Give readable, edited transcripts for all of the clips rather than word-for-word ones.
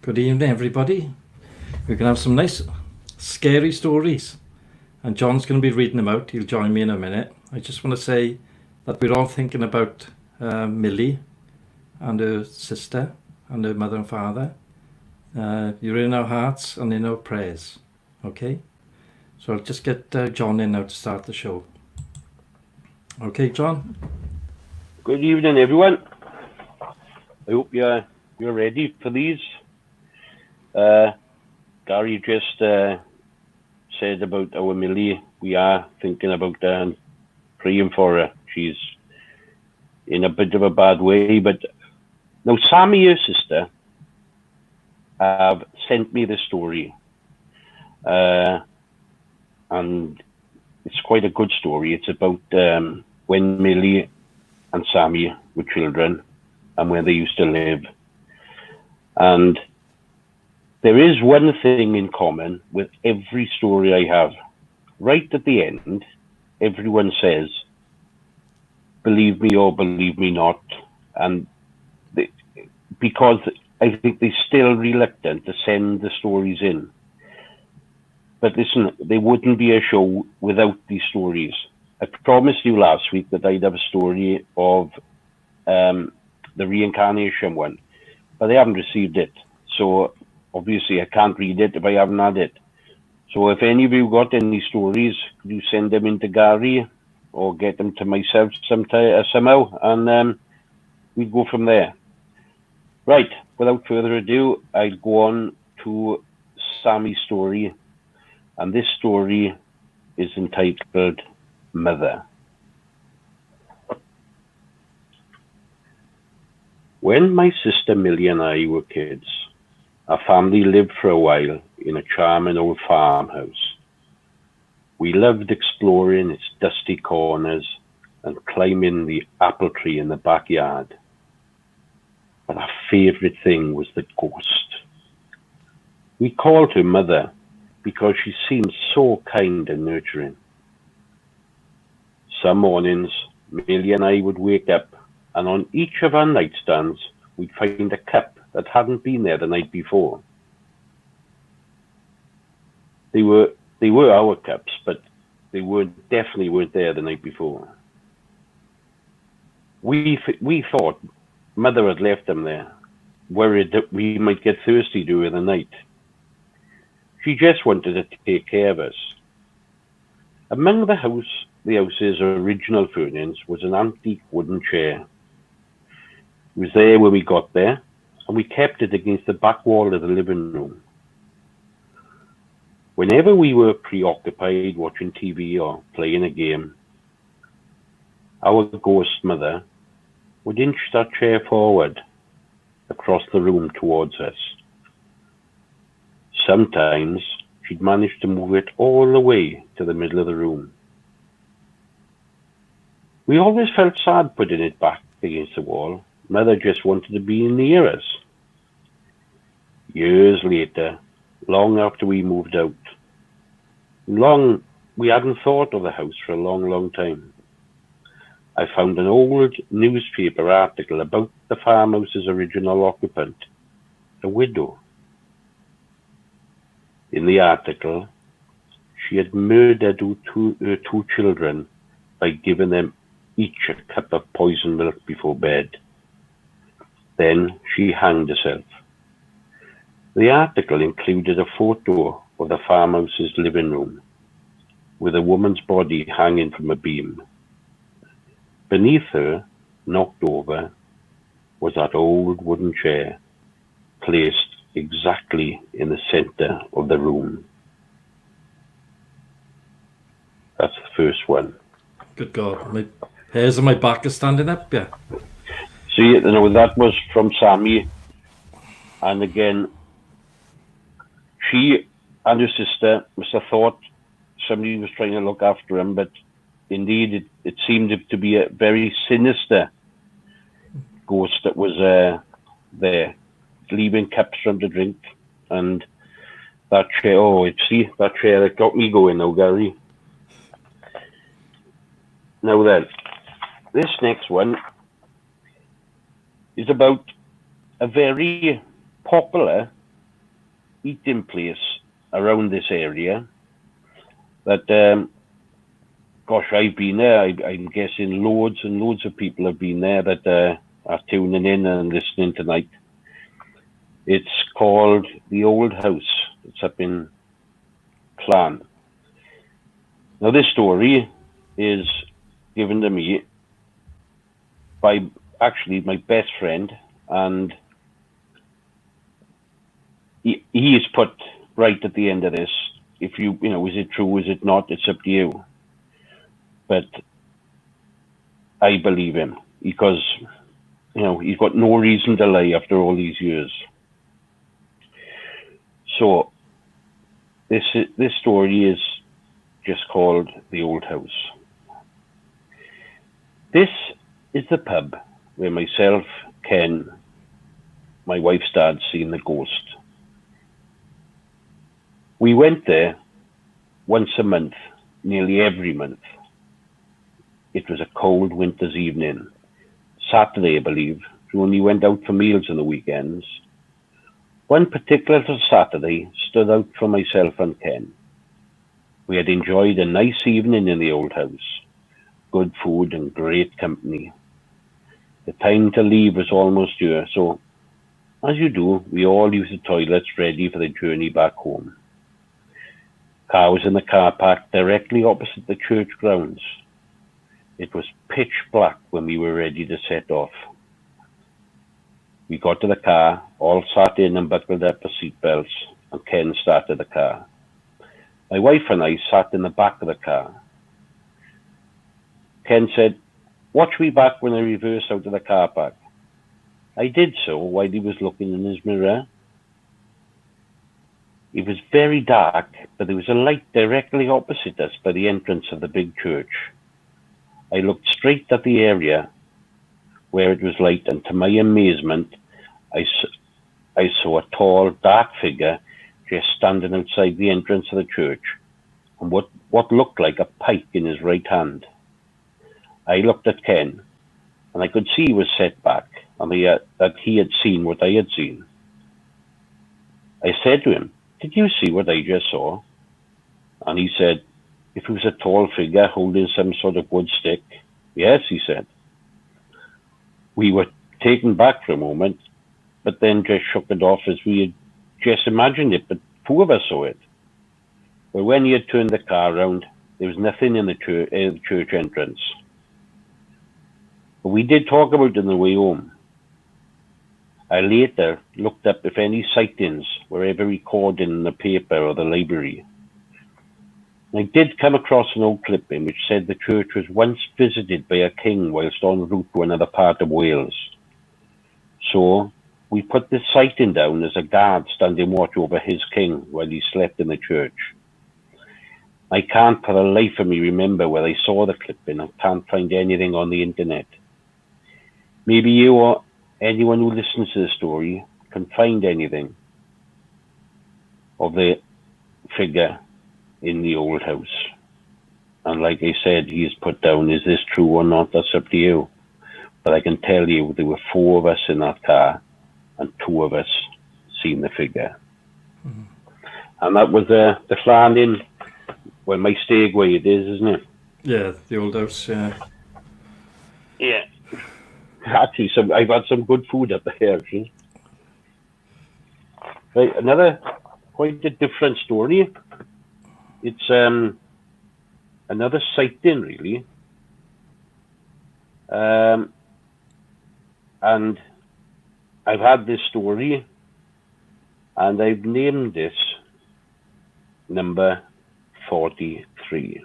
Good evening, everybody. We're going to have some nice, scary stories. And John's going to be reading them out. He'll join me in a minute. I just want to say that we're all thinking about Millie and her sister and her mother and father. You're in our hearts and in our prayers. Okay? So I'll just get John in now to start the show. Okay, John? Good evening, everyone. I hope you're ready for these. Gary just said about our Millie. We are thinking about her and praying for her. She's in a bit of a bad way. But now, Sammy, her sister, have sent me the story. And it's quite a good story. It's about when Millie and Sammy were children and where they used to live. And there is one thing in common with every story I have. Right at the end, everyone says, believe me or believe me not. And because I think they're still reluctant to send the stories in. But listen, there wouldn't be a show without these stories. I promised you last week that I'd have a story of the reincarnation one, but I haven't received it. So obviously I can't read it if I haven't had it. So if any of you got any stories, could you send them in to Gary or get them to myself somehow, and we'd go from there. Right, without further ado, I'll go on to Sammy's story. And this story is entitled Mother. When my sister Millie and I were kids, our family lived for a while in a charming old farmhouse. We loved exploring its dusty corners and climbing the apple tree in the backyard. But our favourite thing was the ghost. We called her Mother because she seemed so kind and nurturing. Some mornings, Millie and I would wake up, and on each of our nightstands, we'd find a cup that hadn't been there the night before. They were our cups, but they definitely weren't there the night before. We thought Mother had left them there, worried that we might get thirsty during the night. She just wanted to take care of us. Among the house's original furnishings was an antique wooden chair. It was there when we got there, and we kept it against the back wall of the living room. Whenever we were preoccupied watching TV or playing a game, our ghost mother would inch that chair forward across the room towards us. Sometimes she'd manage to move it all the way to the middle of the room. We always felt sad putting it back against the wall. Mother just wanted to be near us. Years later, long after we moved out, we hadn't thought of the house for a long, long time. I found an old newspaper article about the farmhouse's original occupant, a widow. In the article, she had murdered her two children by giving them each a cup of poisoned milk before bed. Then she hanged herself. The article included a photo of the farmhouse's living room, with a woman's body hanging from a beam. Beneath her, knocked over, was that old wooden chair, placed exactly in the center of the room. That's the first one. Good God. My hairs on my back are standing up, yeah. See, that was from Sammy. And again, she and her sister must have thought somebody was trying to look after him, but indeed it seemed to be a very sinister ghost that was there, leaving cups from the drink. And that chair, that chair that got me going now, Gary. Now then, this next one is about a very popular eating place around this area that, gosh, I've been there. I'm guessing loads and loads of people have been there that are tuning in and listening tonight. It's called The Old House. It's up in Clan. Now, this story is given to me by actually my best friend, and he is put right at the end of this. If you know, is it true, is it not? It's up to you. But I believe him because, he's got no reason to lie after all these years. So this story is just called The Old House. This is the pub where myself, Ken, my wife's dad, seen the ghost. We went there once a month, nearly every month. It was a cold winter's evening, Saturday, I believe. We only went out for meals on the weekends. One particular Saturday stood out for myself and Ken. We had enjoyed a nice evening in the old house, good food and great company. The time to leave was almost here, so as you do, we all used the toilets ready for the journey back home. Car was in the car park directly opposite the church grounds. It was pitch black when we were ready to set off. We got to the car, all sat in and buckled up our seatbelts, and Ken started the car. My wife and I sat in the back of the car. Ken said, "Watch me back when I reverse out of the car park." I did so while he was looking in his mirror. It was very dark, but there was a light directly opposite us by the entrance of the big church. I looked straight at the area where it was light, and to my amazement, I saw a tall, dark figure just standing outside the entrance of the church, and what looked like a pike in his right hand. I looked at Ken, and I could see he was set back, and that he had seen what I had seen. I said to him, "Did you see what I just saw?" And he said, "If it was a tall figure holding some sort of wood stick." "Yes," he said. We were taken back for a moment, but then just shook it off as we had just imagined it, but four of us saw it. But when he had turned the car around, there was nothing in the church entrance. But we did talk about it on the way home. I later looked up if any sightings were ever recorded in the paper or the library. I did come across an old clipping which said the church was once visited by a king whilst en route to another part of Wales. So we put this sighting down as a guard standing watch over his king while he slept in the church. I can't for the life of me remember where I saw the clipping. I can't find anything on the internet. Maybe you or anyone who listens to the story can find anything of the figure in the old house. And like I said, he is put down, is this true or not? That's up to you. But I can tell you there were four of us in that car, and two of us seen the figure. Mm-hmm. And that was the Clan Inn, well, my Stegway it is, isn't it? Yeah, the old house, yeah. Yeah. Actually, I've had some good food up there, actually. Right, another quite a different story. It's another sighting, really. And I've had this story, and I've named this number 43.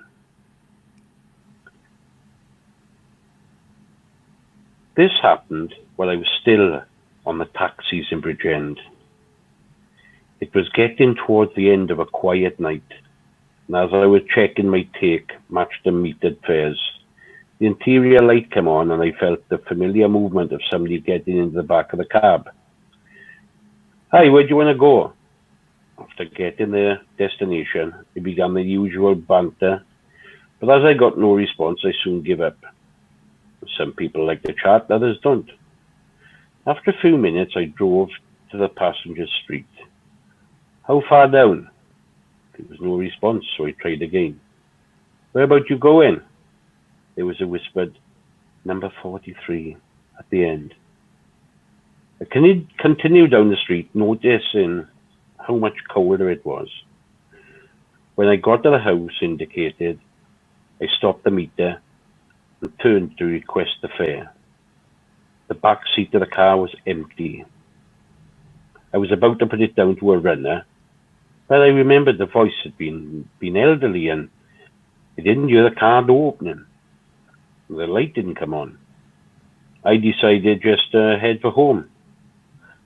This happened while I was still on the taxis in Bridgend. It was getting towards the end of a quiet night, and as I was checking my take matched the metered fares, the interior light came on and I felt the familiar movement of somebody getting into the back of the cab. "Hi, where do you want to go?" After getting their destination, it began the usual banter, but as I got no response, I soon gave up. Some people like to chat, others don't. After a few minutes, I drove to the passenger street. How far down? There was no response, so I tried again. Where about you going? There was a whispered, number 43 at the end. I continued down the street, noticing how much colder it was. When I got to the house indicated, I stopped the meter and turned to request the fare. The back seat of the car was empty. I was about to put it down to a runner, but I remembered the voice had been elderly and I didn't hear the car door opening. The light didn't come on. I decided just to head for home.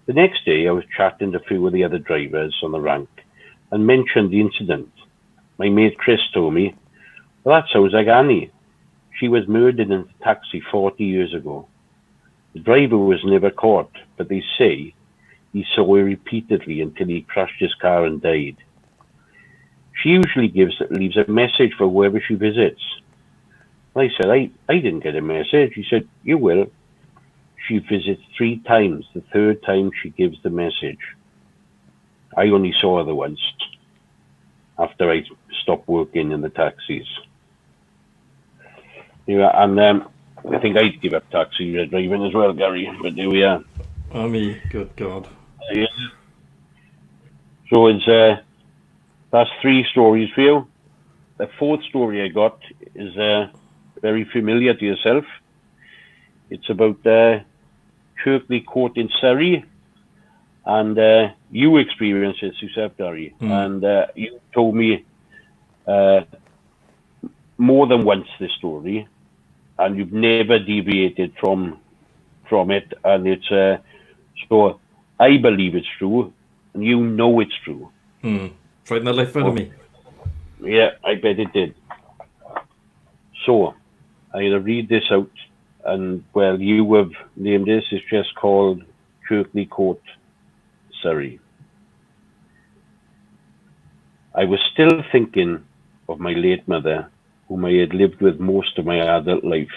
The next day I was chatting to a few of the other drivers on the rank and mentioned the incident. My mate Chris told me, well, that sounds like Annie. She was murdered in a taxi 40 years ago. The driver was never caught, but they say he saw her repeatedly until he crashed his car and died. She usually leaves a message for whoever she visits. I said, I didn't get a message. He said, you will. She visits 3 times. The 3rd time she gives the message. I only saw her once after I stopped working in the taxis. Yeah, and I think I'd give up taxi driving as well, Gary, but there we are. Oh, me, good God. Yeah. So it's that's 3 stories for you. The 4th story I got is very familiar to yourself. It's about Kirkley Court in Surrey, and you experienced it yourself, Gary. And you told me more than once this story, and you've never deviated from it. And it's so I believe it's true, and you know it's true. Frightened the life out of me. Yeah, I bet it did. So I'll read this out, and well, you have named this. It's just called Kirkley Court, Surrey. I was still thinking of my late mother, whom I had lived with most of my adult life,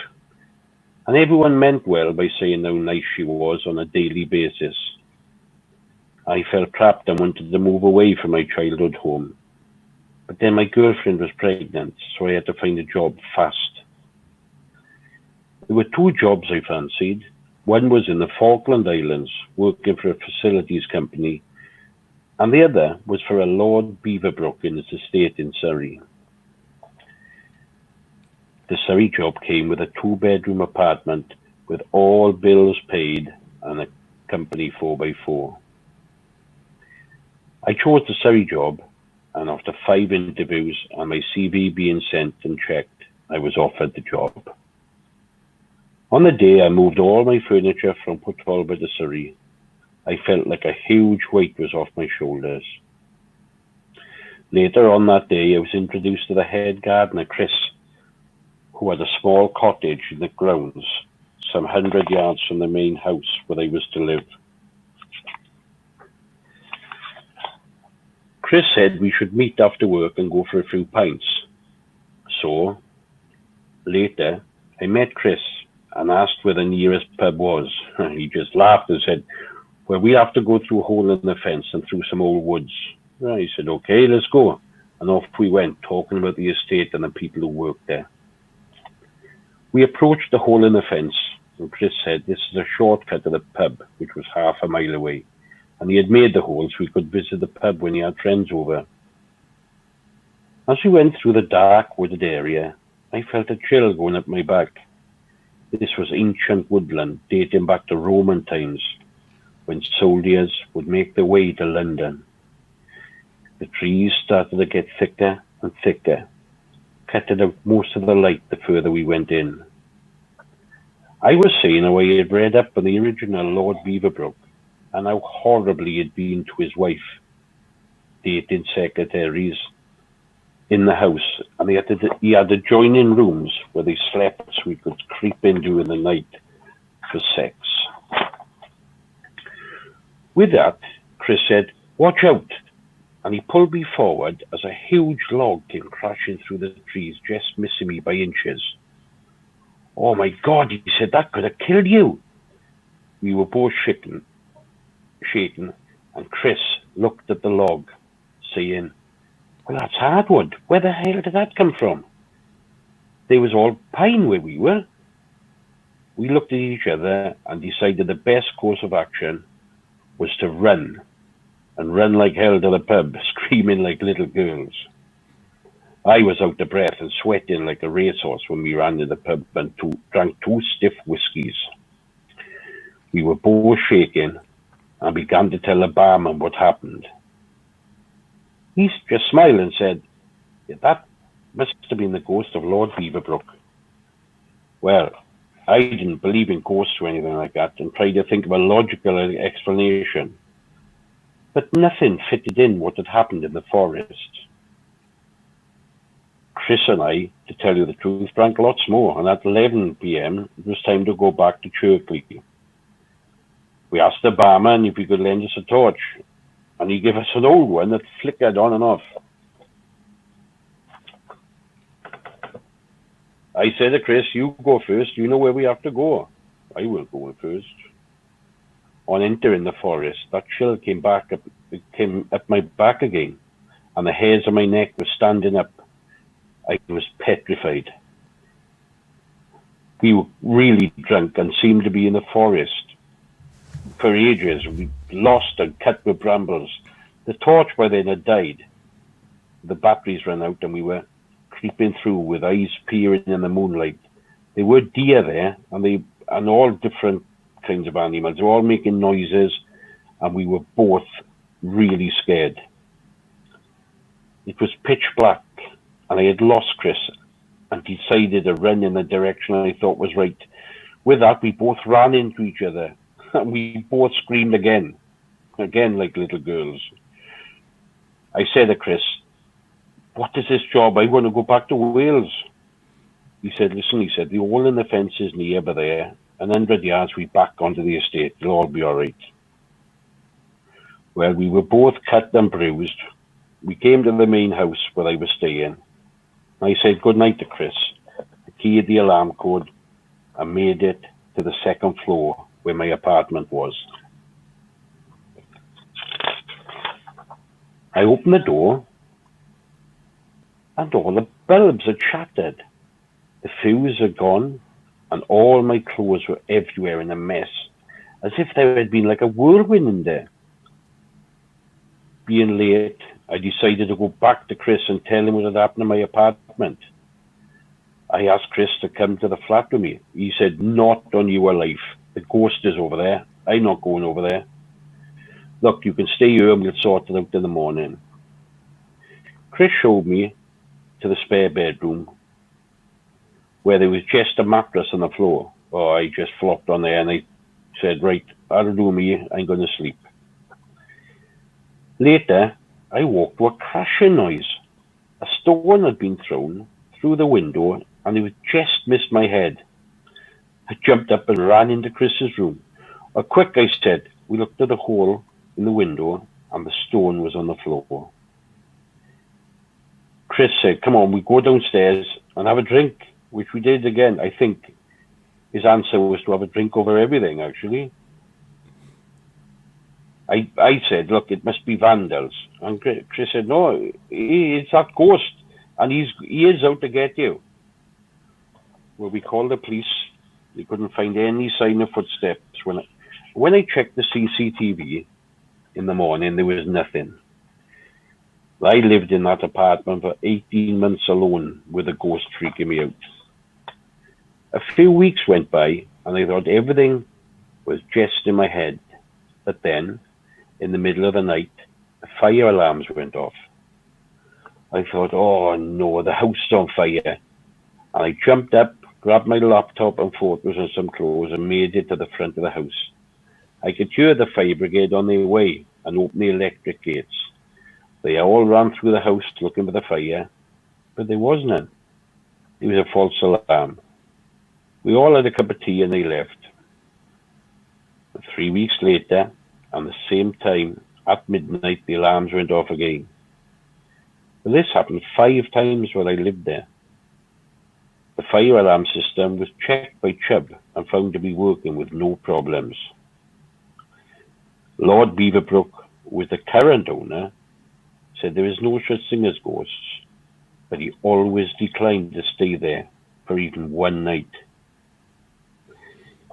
and everyone meant well by saying how nice she was on a daily basis. I felt trapped and wanted to move away from my childhood home. But then my girlfriend was pregnant, so I had to find a job fast. There were 2 jobs I fancied. One was in the Falkland Islands, working for a facilities company, and the other was for a Lord Beaverbrook in his estate in Surrey. The Surrey job came with a 2-bedroom apartment with all bills paid and a company 4x4. I chose the Surrey job, and after 5 interviews and my CV being sent and checked, I was offered the job. On the day I moved all my furniture from Port to Surrey, I felt like a huge weight was off my shoulders. Later on that day, I was introduced to the head gardener, Chris, who had a small cottage in the grounds, some 100 yards from the main house where I was to live. Chris said we should meet after work and go for a few pints. So, later, I met Chris and asked where the nearest pub was. He just laughed and said, well, we have to go through a hole in the fence and through some old woods. I said, okay, let's go. And off we went, talking about the estate and the people who worked there. We approached the hole in the fence, and Chris said this is a shortcut to the pub, which was half a mile away. And he had made the hole so we could visit the pub when he had friends over. As we went through the dark wooded area, I felt a chill going up my back. This was ancient woodland dating back to Roman times, when soldiers would make their way to London. The trees started to get thicker and thicker, cutting out most of the light the further we went in. I was saying how I had read up on the original Lord Beaverbrook, and how horribly he'd been to his wife, dating secretaries, in the house, and he had adjoining rooms where they slept so we could creep in during the night for sex. With that, Chris said, watch out, and he pulled me forward as a huge log came crashing through the trees, just missing me by inches. Oh my God, he said, that could have killed you. We were both shaking, and Chris looked at the log saying, "Well, that's hardwood. Where the hell did that come from?" They was all pine where we were. We looked at each other and decided the best course of action was to run, and run like hell to the pub, screaming like little girls. I was out of breath and sweating like a racehorse when we ran to the pub and drank 2 stiff whiskies. We were both shaking and began to tell the barman what happened. He just smiled and said, "That must have been the ghost of Lord Beaverbrook." Well, I didn't believe in ghosts or anything like that and tried to think of a logical explanation. But nothing fitted in what had happened in the forest. Chris and I, to tell you the truth, drank lots more, and at 11 p.m. it was time to go back to Chirkley. We asked the barman if he could lend us a torch, and he gave us an old one that flickered on and off. I said to Chris, "You go first, you know where we have to go." "I will go first." On entering the forest, that chill came up my back again, and the hairs on my neck were standing up. I was petrified. We were really drunk and seemed to be in the forest for ages. We lost and cut with brambles. The torch by then had died. The batteries ran out and we were creeping through with eyes peering in the moonlight. There were deer there and all different kinds of animals. They were all making noises and we were both really scared. It was pitch black and I had lost Chris and decided to run in the direction I thought was right. With that, we both ran into each other and we both screamed again like little girls. I said to Chris, "What is this job? I want to go back to Wales." He said, "Listen," "the hole in the fence is near by there, and 100 yards we back onto the estate. It'll all be all right." Well, we were both cut and bruised. We came to the main house where I was staying. I said good night to Chris, keyed the alarm code, and made it to the 2nd floor where my apartment was. I opened the door, and all the bulbs had shattered. The fuse had gone, and all my clothes were everywhere in a mess, as if there had been like a whirlwind in there. Being late, I decided to go back to Chris and tell him what had happened in my apartment. I asked Chris to come to the flat with me. He said, "Not on your life. The ghost is over there. I'm not going over there. Look, you can stay here and we'll sort it out in the morning." Chris showed me to the spare bedroom where there was just a mattress on the floor. Oh, I just flopped on there and I said, "Right, that'll do me. I'm going to sleep." Later, I woke to a crashing noise. A stone had been thrown through the window and it had just missed my head. I jumped up and ran into Chris's room. "Oh, quick," I said. We looked at the hole in the window and the stone was on the floor. Chris said, "Come on, we go downstairs and have a drink," which we did again. I think his answer was to have a drink over everything, actually. I said, "Look, it must be vandals." And Chris said, "No, it's that ghost, and he is out to get you." Well, we called the police. They couldn't find any sign of footsteps. When I checked the CCTV in the morning, there was nothing. I lived in that apartment for 18 months alone with a ghost freaking me out. A few weeks went by, and I thought everything was just in my head. But then, in the middle of the night, the fire alarms went off. I thought, "Oh no, the house is on fire." And I jumped up, grabbed my laptop and photos and some clothes and made it to the front of the house. I could hear the fire brigade on their way and open the electric gates. They all ran through the house looking for the fire, but there was none. It was a false alarm. We all had a cup of tea and they left. 3 weeks later, at the same time, at midnight, the alarms went off again. But this happened 5 times while I lived there. The fire alarm system was checked by Chubb and found to be working with no problems. Lord Beaverbrook was the current owner, said there is no such thing as ghosts, but he always declined to stay there for even one night.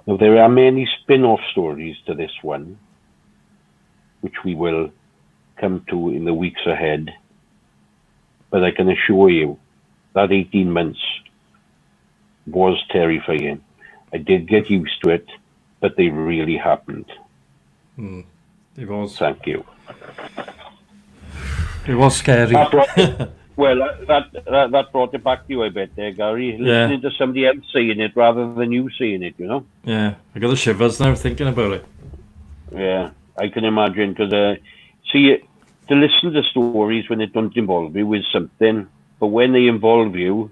Now, there are many spin-off stories to this one, which we will come to in the weeks ahead, but I can assure you that 18 months was terrifying. I did get used to it, but they really happened. It was. Thank you. It was scary. That brought it back to you, I bet, there, Gary. Listening to somebody else saying it rather than you saying it, you know? Yeah, I got the shivers now thinking about it. Yeah, I can imagine, because, see, to listen to stories when they don't involve you is something, but when they involve you,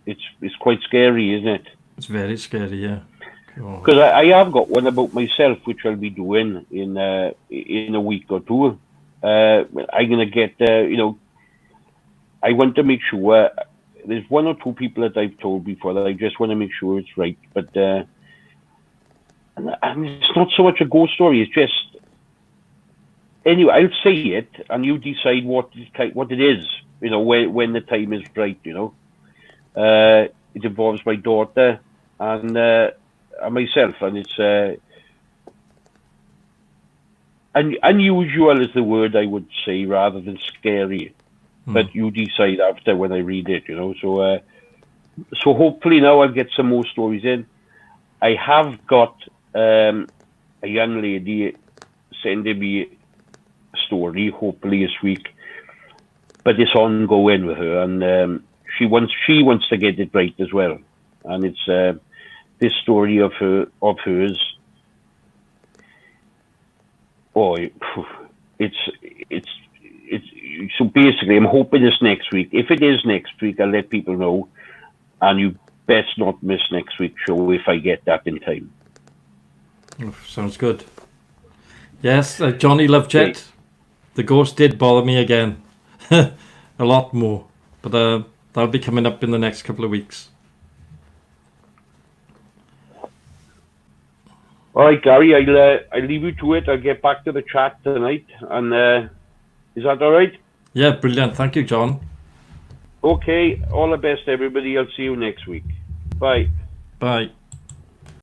it's quite scary, isn't it? It's very scary, yeah. Because I have got one about myself, which I'll be doing in a week or two. I'm going to get, I want to make sure, there's one or two people that I've told before that I just want to make sure it's right. But and it's not so much a ghost story, it's just, anyway, I'll say it and you decide what it is, you know, when the time is right, you know. It involves my daughter and myself, and it's unusual is the word I would say rather than scary. But you decide after when I read it, you know. So hopefully now I'll get some more stories in. I have got a young lady sending me a story, hopefully this week, but it's ongoing with her, and she wants to get it right as well. And it's this story of hers. Oh, it's so basically, I'm hoping it's next week. If it is next week, I'll let people know, and you best not miss next week's show if I get that in time. Oh, sounds good. Yes, Johnny Lovejet, the ghost did bother me again, a lot more, but that'll be coming up in the next couple of weeks. All right, Gary, I'll leave you to it. I'll get back to the chat tonight, and is that all right? Yeah, brilliant. Thank you, John. Okay, all the best, everybody. I'll see you next week. Bye. Bye.